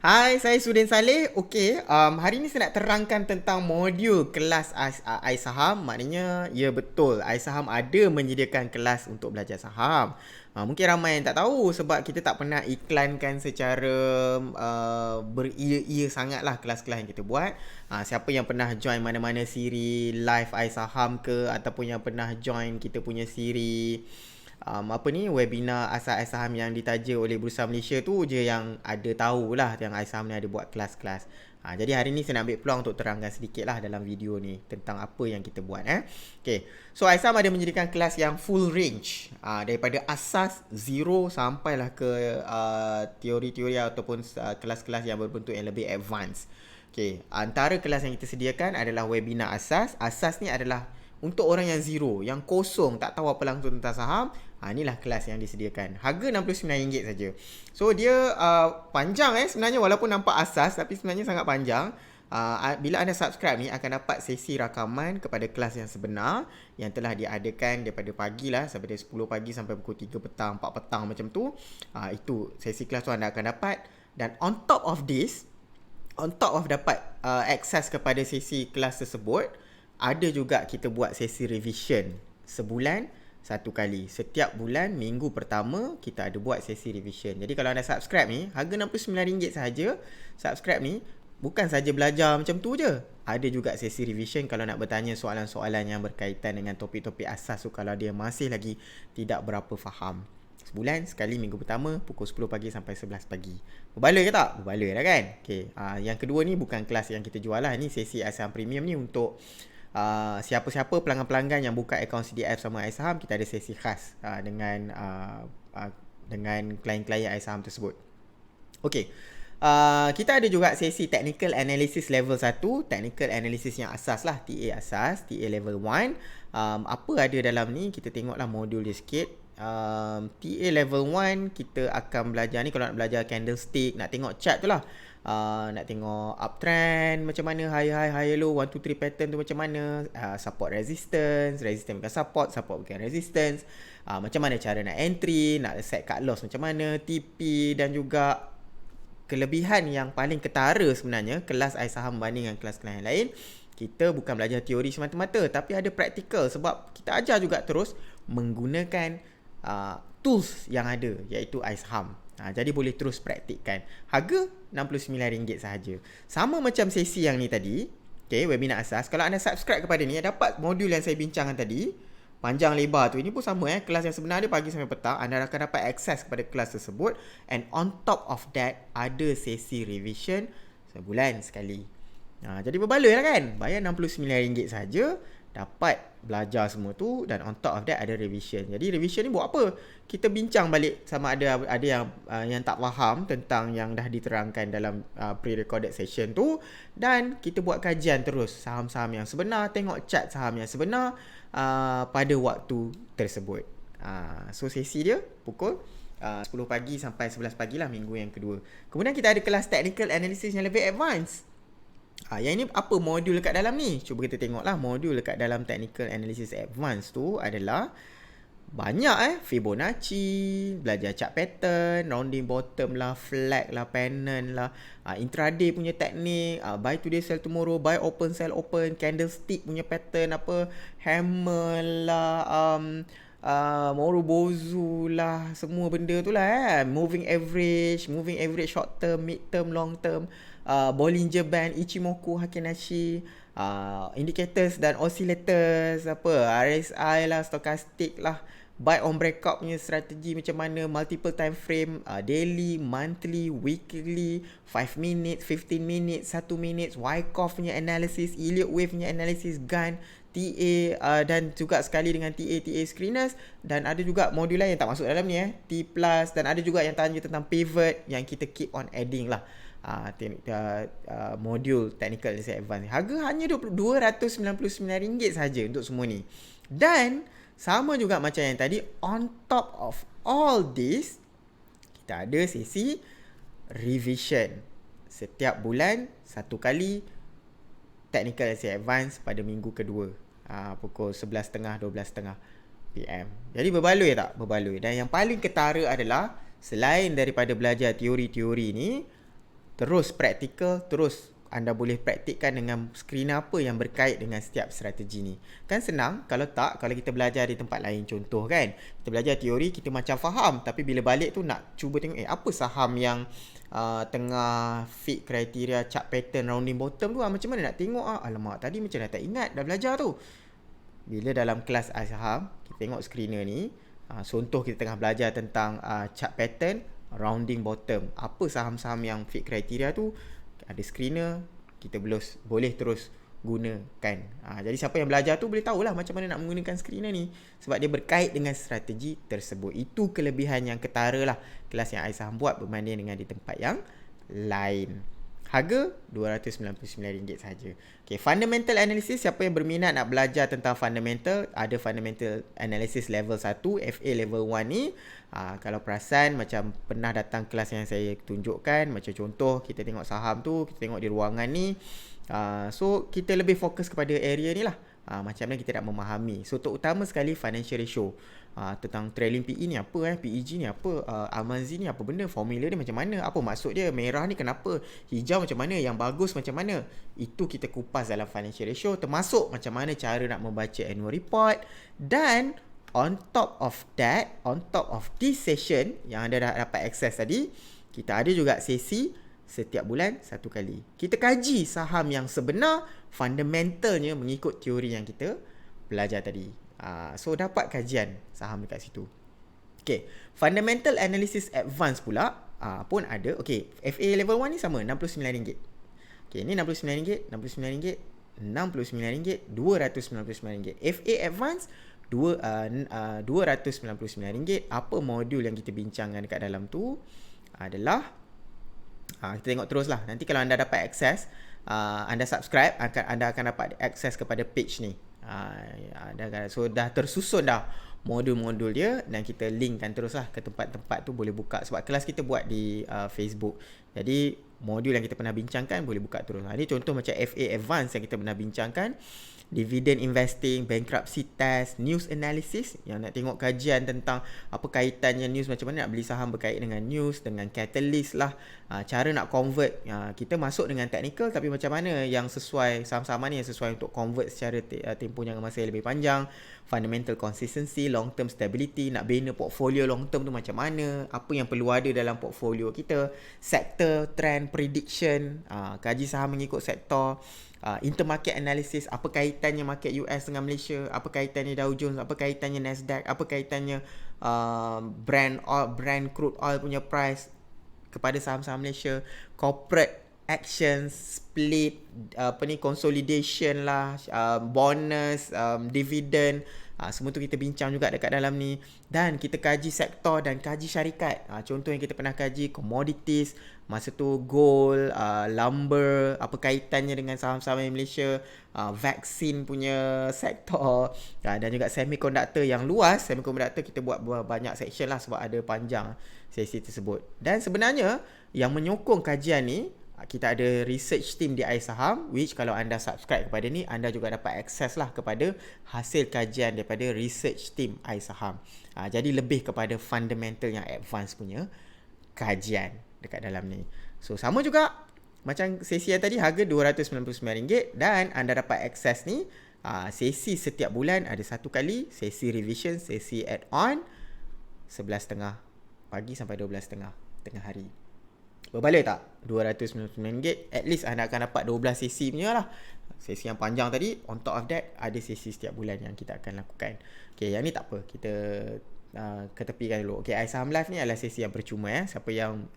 Hai, saya Sudin Saleh. Okey, hari ni saya nak terangkan tentang modul kelas iSaham. Maknanya, ya betul, iSaham ada menyediakan kelas untuk belajar saham. Mungkin ramai yang tak tahu sebab kita tak pernah iklankan secara beria-ia sangatlah kelas-kelas yang kita buat. Siapa yang pernah join mana-mana siri live iSaham ke ataupun yang pernah join kita punya siri webinar asas saham yang ditaja oleh Bursa Malaysia tu je yang ada tahulah yang iSaham ni ada buat kelas-kelas. Jadi hari ni saya nak ambil peluang untuk terangkan sedikit lah dalam video ni tentang apa yang kita buat. Okay. So iSaham ada menyediakan kelas yang full range, daripada asas zero sampailah ke teori-teori ataupun kelas-kelas yang berbentuk yang lebih advance. Okay. Antara kelas yang kita sediakan adalah webinar asas. Asas ni adalah untuk orang yang zero, yang kosong, tak tahu apa langsung tentang saham. Inilah kelas yang disediakan. Harga RM69 saja. So dia panjang sebenarnya, walaupun nampak asas tapi sebenarnya sangat panjang. Bila anda subscribe ni akan dapat sesi rakaman kepada kelas yang sebenar yang telah diadakan daripada pagi lah, sampai 10 pagi sampai pukul 3 petang, 4 petang macam tu. Itu sesi kelas tu anda akan dapat. Dan on top of this, on top of dapat akses kepada sesi kelas tersebut, ada juga kita buat sesi revision sebulan satu kali. Setiap bulan minggu pertama kita ada buat sesi revision. Jadi kalau anda subscribe ni, harga RM69 sahaja. Subscribe ni bukan saja belajar macam tu je. Ada juga sesi revision kalau nak bertanya soalan-soalan yang berkaitan dengan topik-topik asas tu kalau dia masih lagi tidak berapa faham. Sebulan sekali, minggu pertama pukul 10 pagi sampai 11 pagi. Berbaloi ke tak? Berbaloi lah kan? Okay. Yang kedua ni bukan kelas yang kita jual lah. Ni sesi iSaham Premium ni untuk siapa-siapa pelanggan-pelanggan yang buka akaun CDF sama iSaham. Kita ada sesi khas dengan klien-klien iSaham tersebut. Okey. Kita ada juga sesi Technical Analysis Level 1. Technical Analysis yang asas lah, TA asas, TA Level 1. Apa ada dalam ni, kita tengoklah modul dia sikit. TA Level 1 kita akan belajar ni. Kalau nak belajar candlestick, nak tengok chart tu lah. Nak tengok uptrend macam mana, high low, 1, 2, 3 pattern tu macam mana, support resistance bukan support bukan resistance, macam mana cara nak entry, nak set cut loss macam mana, TP, dan juga kelebihan yang paling ketara sebenarnya kelas iSaham berbanding dengan kelas-kelas yang lain. Kita bukan belajar teori semata-mata tapi ada praktikal sebab kita ajar juga terus menggunakan tools yang ada iaitu iSaham. Jadi boleh terus praktikkan. Harga RM69 sahaja. Sama macam sesi yang ni tadi, okay, webinar asas. Kalau anda subscribe kepada ni, dapat modul yang saya bincangkan tadi, panjang lebar tu. Ini pun sama kelas yang sebenar dia pagi sampai petang. Anda akan dapat akses kepada kelas tersebut. And on top of that, ada sesi revision sebulan sekali. Jadi berbaloi lah kan? Bayar RM69 sahaja, dapat belajar semua tu, dan on top of that ada revision. Jadi revision ni buat apa? Kita bincang balik sama ada yang tak faham tentang yang dah diterangkan dalam pre-recorded session tu, dan kita buat kajian terus saham-saham yang sebenar, tengok chart saham yang sebenar pada waktu tersebut. So sesi dia pukul 10 pagi sampai 11 pagi lah minggu yang kedua. Kemudian kita ada kelas technical analysis yang lebih advance. Yang ini apa modul dekat dalam ni? Cuba kita tengoklah modul dekat dalam Technical Analysis Advanced tu adalah banyak Fibonacci, belajar chart pattern, rounding bottom lah, flag lah, pennant lah, intraday punya teknik, buy today sell tomorrow, buy open sell open, candlestick punya pattern apa, hammer lah, Morobozu lah, semua benda tu lah moving average short term, mid term, long term, Bollinger Band, Ichimoku, Hakenashi, indicators dan oscillators, RSI lah, stochastic lah, buy on breakout punya strategi macam mana, multiple time frame, daily, monthly, weekly, 5 minutes, 15 minutes, 1 minutes, Wyckoff punya analysis, Elliott Wave punya analysis, Gann, TA, dan juga sekali dengan TA screeners, dan ada juga modul lain yang tak masuk dalam ni T+, dan ada juga yang tanya tentang pivot yang kita keep on adding lah. Modul Technical Analysis Advanced. Harga hanya RM299 saja untuk semua ni. Dan sama juga macam yang tadi, on top of all this, kita ada sesi revision. Setiap bulan satu kali Technical Analysis Advanced pada minggu kedua, pukul 11.30 12.30 PM. Jadi berbaloi tak? Berbaloi. Dan yang paling ketara adalah selain daripada belajar teori-teori ni, terus praktikal, terus anda boleh praktikkan dengan screener apa yang berkait dengan setiap strategi ni. Kan senang, kalau tak, kalau kita belajar di tempat lain, contoh kan, kita belajar teori, kita macam faham, tapi bila balik tu nak cuba tengok, apa saham yang tengah fit kriteria chart pattern rounding bottom tu, macam mana nak tengok, alamak tadi macam dah tak ingat, dah belajar tu. Bila dalam kelas saham, kita tengok screener ni, contoh kita tengah belajar tentang chart pattern rounding bottom, apa saham-saham yang fit kriteria tu, ada screener, kita boleh terus gunakan. Jadi siapa yang belajar tu boleh tahulah macam mana nak menggunakan screener ni, sebab dia berkait dengan strategi tersebut. Itu kelebihan yang ketara lah kelas yang iSaham buat berbanding dengan di tempat yang lain. Harga RM299 sahaja. Okay, fundamental analysis, siapa yang berminat nak belajar tentang fundamental, ada fundamental analysis level 1, FA level 1 ni. Kalau perasan macam pernah datang kelas yang saya tunjukkan, macam contoh kita tengok saham tu, kita tengok di ruangan ni. So kita lebih fokus kepada area ni lah. Macam mana kita nak memahami. So terutama sekali financial ratio. Tentang trailing PE ni apa, PEG ni apa, Almanzi ni apa benda, formula dia macam mana, apa maksud dia, merah ni kenapa, hijau macam mana, yang bagus macam mana. Itu kita kupas dalam financial ratio, termasuk macam mana cara nak membaca annual report. Dan on top of that, on top of this session yang anda dah dapat akses tadi, kita ada juga sesi setiap bulan satu kali. Kita kaji saham yang sebenar, fundamentalnya mengikut teori yang kita belajar tadi. So dapat kajian saham dekat situ. Okay, fundamental analysis advance pula pun ada. Okay, FA level 1 ni sama, RM69. Okay, ni RM69, RM69, RM69, RM299. FA advance RM299. Apa modul yang kita bincangkan dekat dalam tu adalah kita tengok terus lah. Nanti kalau anda dapat akses, anda subscribe, anda akan dapat akses kepada page ni. So dah tersusun dah modul-modul dia, dan kita linkkan terus lah ke tempat-tempat tu, boleh buka. Sebab kelas kita buat di Facebook, jadi modul yang kita pernah bincangkan boleh buka terus. Ini contoh macam FA Advance yang kita pernah bincangkan, dividend investing, bankruptcy test, news analysis, yang nak tengok kajian tentang apa kaitannya news, macam mana nak beli saham berkait dengan news, dengan catalyst lah, cara nak convert. Kita masuk dengan technical, tapi macam mana yang sesuai, saham-saham mana yang sesuai untuk convert secara tempoh jangka masa yang lebih panjang, fundamental consistency, long term stability, nak bina portfolio long term tu macam mana, apa yang perlu ada dalam portfolio kita, sector, trend, prediction, kaji saham mengikut sektor, intermarket analysis, apa kaitannya market US dengan Malaysia, apa kaitannya Dow Jones, apa kaitannya Nasdaq, apa kaitannya brand crude oil punya price kepada saham-saham Malaysia, corporate actions, split, consolidation lah, bonus, dividend, semua tu kita bincang juga dekat dalam ni. Dan kita kaji sektor dan kaji syarikat. Contoh yang kita pernah kaji, commodities, masa tu gold, lumber, apa kaitannya dengan saham-saham di Malaysia, vaksin punya sektor, dan juga semiconductor yang luas. Semiconductor kita buat banyak section lah sebab ada panjang sesi tersebut. Dan sebenarnya yang menyokong kajian ni, kita ada research team di iSaham, which kalau anda subscribe kepada ni, anda juga dapat akses lah kepada hasil kajian daripada research team iSaham. Jadi lebih kepada fundamental yang advance punya kajian dekat dalam ni. So sama juga macam sesi yang tadi, harga RM299, dan anda dapat akses ni sesi setiap bulan ada satu kali, sesi revision, sesi add-on 11.30 pagi sampai 12.30 tengah hari. Berbaloi tak? RM299. At least anda akan dapat 12 sesi punya lah. Sesi yang panjang tadi, on top of that, ada sesi setiap bulan yang kita akan lakukan. Okay, yang ni tak apa, kita ketepikan dulu. Okay, iSaham Live ni adalah sesi yang percuma. Siapa yang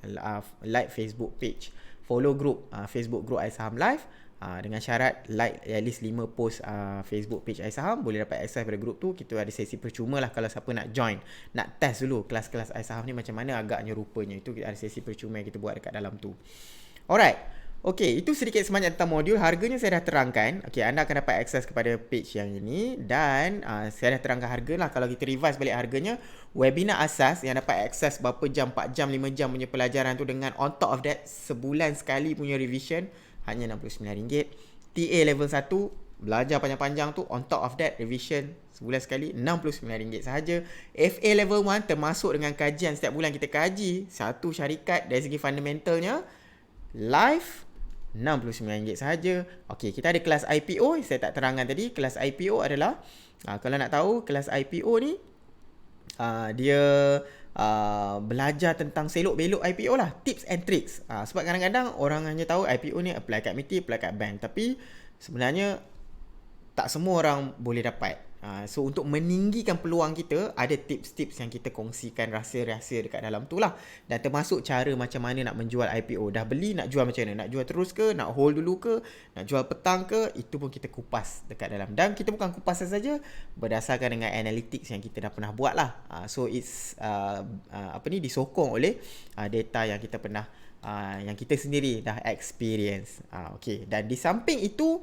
like Facebook page, follow group Facebook group iSaham Live, dengan syarat like at least 5 post Facebook page iSaham, boleh dapat akses pada group tu. Kita ada sesi percuma lah kalau siapa nak join, nak test dulu kelas-kelas iSaham ni macam mana agaknya rupanya. Itu ada sesi percuma yang kita buat dekat dalam tu. Alright. Okay, itu sedikit sebanyak tentang modul. Harganya saya dah terangkan. Okay, anda akan dapat akses kepada page yang ini. Dan saya dah terangkan harga lah. Kalau kita revise balik harganya, webinar asas yang dapat akses berapa jam, 4 jam, 5 jam punya pelajaran tu, dengan on top of that sebulan sekali punya revision, hanya RM69. TA level 1, belajar panjang-panjang tu, on top of that revision sebulan sekali, RM69 sahaja. FA level 1 termasuk dengan kajian setiap bulan kita kaji satu syarikat dari segi fundamentalnya, live RM69 sahaja. Okey, kita ada kelas IPO, saya tak terangkan tadi. Kelas IPO adalah kalau nak tahu kelas IPO ni dia belajar tentang selok belok IPO lah, tips and tricks. Sebab kadang-kadang orang hanya tahu IPO ni apply kat MITI, apply kat bank, tapi sebenarnya tak semua orang boleh dapat. So untuk meninggikan peluang kita, ada tips-tips yang kita kongsikan, rahsia-rahsia dekat dalam tu lah. Dan termasuk cara macam mana nak menjual IPO. Dah beli, nak jual macam mana? Nak jual terus ke? Nak hold dulu ke? Nak jual petang ke? Itu pun kita kupas dekat dalam. Dan kita bukan kupas saja, berdasarkan dengan analytics yang kita dah pernah buat lah. So it's disokong oleh data yang kita pernah, yang kita sendiri dah experience. Okay. Dan di samping itu,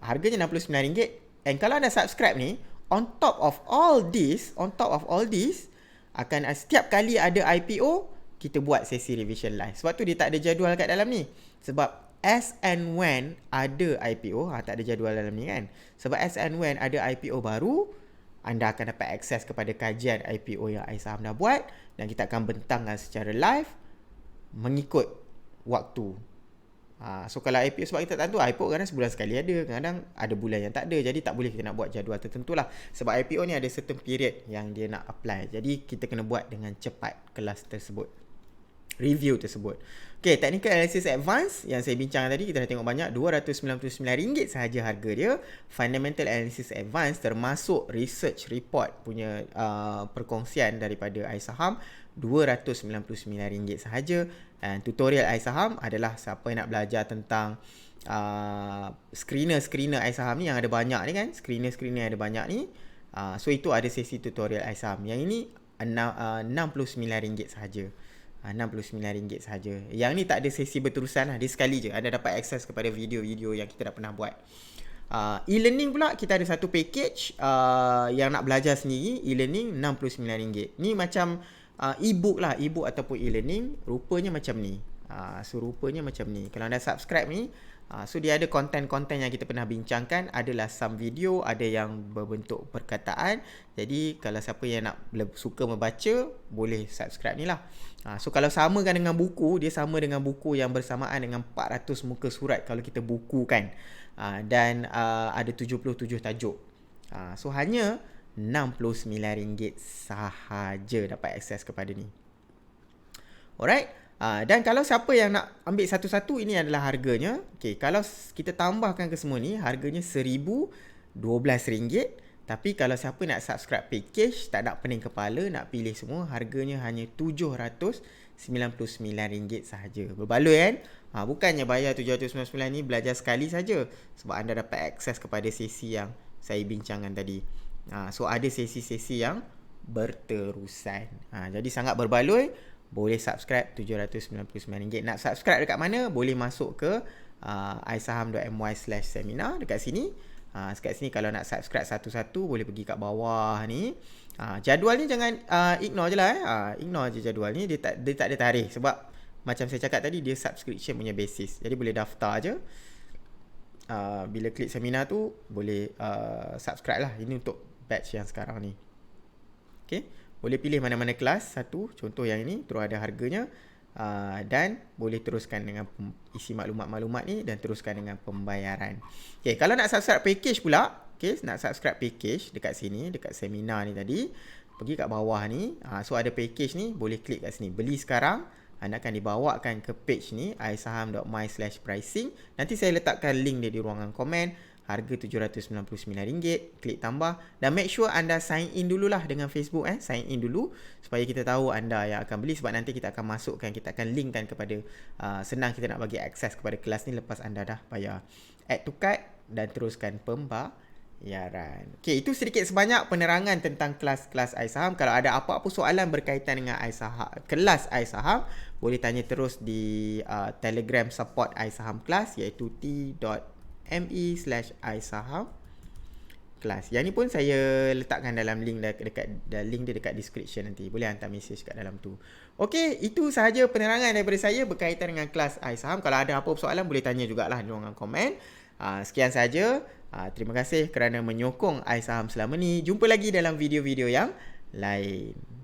harganya RM69. And kalau anda subscribe ni, on top of all this, akan setiap kali ada IPO, kita buat sesi revision live. Sebab tu dia tak ada jadual kat dalam ni. Sebab as and when ada IPO, tak ada jadual dalam ni kan. Sebab as and when ada IPO baru, anda akan dapat akses kepada kajian IPO yang iSaham dah buat, dan kita akan bentangkan secara live mengikut waktu. So kalau IPO, sebab kita tak tahu, IPO kadang sebulan sekali ada, kadang ada bulan yang tak ada. Jadi tak boleh kita nak buat jadual tertentu lah. Sebab IPO ni ada certain period yang dia nak apply. Jadi kita kena buat dengan cepat kelas tersebut, review tersebut. Okay, Technical Analysis Advanced yang saya bincang tadi, kita dah tengok banyak, RM299 sahaja harga dia. Fundamental Analysis Advanced termasuk research report punya perkongsian daripada iSaham, RM299 sahaja. Dan tutorial iSaham adalah siapa yang nak belajar tentang screener iSaham ni yang ada banyak ni kan, screener yang ada banyak ni. So itu ada sesi tutorial iSaham. Yang ini RM69 sahaja. RM69 sahaja. Yang ni tak ada sesi berterusan lah, dia sekali je. Anda dapat akses kepada video-video yang kita dah pernah buat. E-learning pula, kita ada satu package yang nak belajar sendiri. E-learning RM69. Ni macam e-book lah, e-book ataupun e-learning, rupanya macam ni. So rupanya macam ni. Kalau anda subscribe ni, so dia ada konten-konten yang kita pernah bincangkan. Adalah some video, ada yang berbentuk perkataan. Jadi kalau siapa yang nak suka membaca, boleh subscribe ni lah. So kalau samakan dengan buku, dia sama dengan buku yang bersamaan dengan 400 muka surat kalau kita bukukan. Dan ada 77 tajuk. So hanya RM69 sahaja dapat akses kepada ni. Alright. Dan kalau siapa yang nak ambil satu-satu, ini adalah harganya. Okay, kalau kita tambahkan ke semua ni, harganya RM1,012. Tapi kalau siapa nak subscribe package, tak nak pening kepala, nak pilih semua, harganya hanya RM799 sahaja. Berbaloi kan? Bukannya bayar RM799 ni belajar sekali saja, sebab anda dapat akses kepada sesi yang saya bincangkan tadi. So ada sesi-sesi yang berterusan. Jadi sangat berbaloi. Boleh subscribe RM799. Nak subscribe dekat mana? Boleh masuk ke isaham.my/seminar dekat sini. Dekat sini kalau nak subscribe satu-satu, boleh pergi kat bawah ni. Jadual ni jangan ignore je lah. Ignore je jadual ni. Dia tak ada tarikh. Sebab macam saya cakap tadi, dia subscription punya basis. Jadi boleh daftar je. Bila klik seminar tu, boleh subscribe lah. Ini untuk batch yang sekarang ni. Okay, boleh pilih mana-mana kelas satu, contoh yang ini, terus ada harganya, dan boleh teruskan dengan isi maklumat-maklumat ni dan teruskan dengan pembayaran. Okay, kalau nak subscribe package pula, okay, nak subscribe package dekat sini, dekat seminar ni tadi, pergi kat bawah ni, so ada package ni, boleh klik kat sini, beli sekarang. Anda akan dibawakan ke page ni, isaham.my/pricing. Nanti saya letakkan link dia di ruangan komen. Harga RM799, klik tambah. Dan make sure anda sign in dululah dengan Facebook. Sign in dulu supaya kita tahu anda yang akan beli. Sebab nanti kita akan masukkan, kita akan linkkan kepada, senang kita nak bagi akses kepada kelas ni lepas anda dah bayar. Add to cart dan teruskan pembayaran. Okay, itu sedikit sebanyak penerangan tentang kelas-kelas iSaham. Kalau ada apa-apa soalan berkaitan dengan iSaham, kelas iSaham, boleh tanya terus di Telegram support iSaham kelas, iaitu t.me/iSaham kelas. Yang ni pun saya letakkan dalam link link dia dekat description nanti. Boleh hantar mesej kat dalam tu. Okey, itu sahaja penerangan daripada saya berkaitan dengan kelas iSaham. Kalau ada apa-apa soalan, boleh tanya jugalah di ruangan komen. Sekian sahaja. Terima kasih kerana menyokong iSaham selama ni. Jumpa lagi dalam video-video yang lain.